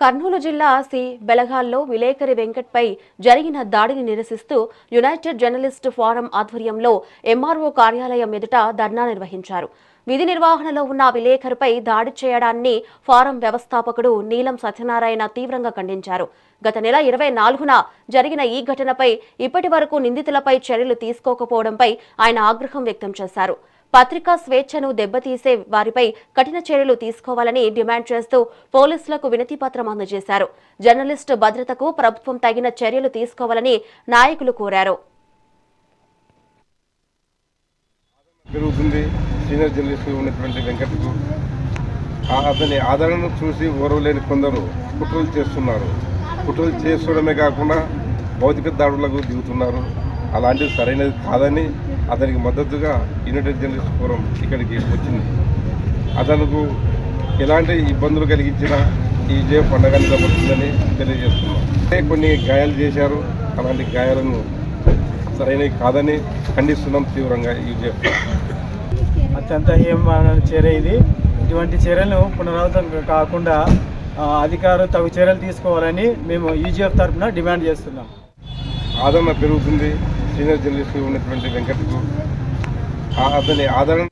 కర్నూలు జిల్లా బెళగాల్లో విలేకరి వెంకట్పై జరిగిన దాడిని నిరసిస్తూ యునైటెడ్ జర్నలిస్ట్ ఫోరం ఆధ్వర్యంలో ఎంఆర్ఓ కార్యాలయం ఎదుట ధర్నా నిర్వహించారు. విధి నిర్వహణలో ఉన్న విలేకరిపై దాడి చేయడాన్ని ఫోరం వ్యవస్థాపకుడు నీలం సత్యనారాయణ తీవ్రంగా ఖండించారు. గత నెల 24న జరిగిన ఈ ఘటనపై ఇప్పటి వరకు నిందితులపై చర్యలు తీసుకోకపోవడంపై ఆయన ఆగ్రహం వ్యక్తం చేశారు. పత్రికా స్వేచ్ఛను దెబ్బతీసే వారిపై కఠిన చర్యలు తీసుకోవాలని డిమాండ్ చేస్తూ పోలీసులకు వినతిపత్రం అందజేశారు. జర్నలిస్టు భద్రతకు ప్రభుత్వం తగిన చర్యలు తీసుకోవాలని నాయకులు కోరారు. సీనియర్ జర్నలిస్ట్ ఉన్నటువంటి వెంకటకు అతని ఆదరణను చూసి ఓర్వలేని కొందరు కుట్రలు చేస్తున్నారు. కుట్రలు చేసుకోవడమే కాకుండా భౌతిక దాడులకు దిగుతున్నారు. అలాంటిది సరైనది కాదని అతనికి మద్దతుగా యునైటెడ్ జర్నలిస్ట్ ఫోరం ఇక్కడికి వచ్చింది. అతనుకు ఎలాంటి ఇబ్బందులు కలిగించినా ఈ విజయ పండుగని జరుగుతుందని తెలియజేస్తున్నాం. కొన్ని గాయాలు చేశారు. అలాంటి గాయాలను సరైనవి కాదని ఖండిస్తున్నాం తీవ్రంగా. ఈ విజయ అత్యంత హేయమైన చర్య ఇది. ఇటువంటి చర్యలను పునరావృతం కాకుండా అధికారులు తగు చర్యలు తీసుకోవాలని మేము యూజీఎఫ్ తరఫున డిమాండ్ చేస్తున్నాం. ఆదరణ పెరుగుతుంది. సీనియర్ జర్నలిస్ట్ ఉన్నటువంటి వెంకటకు అతని ఆదరణ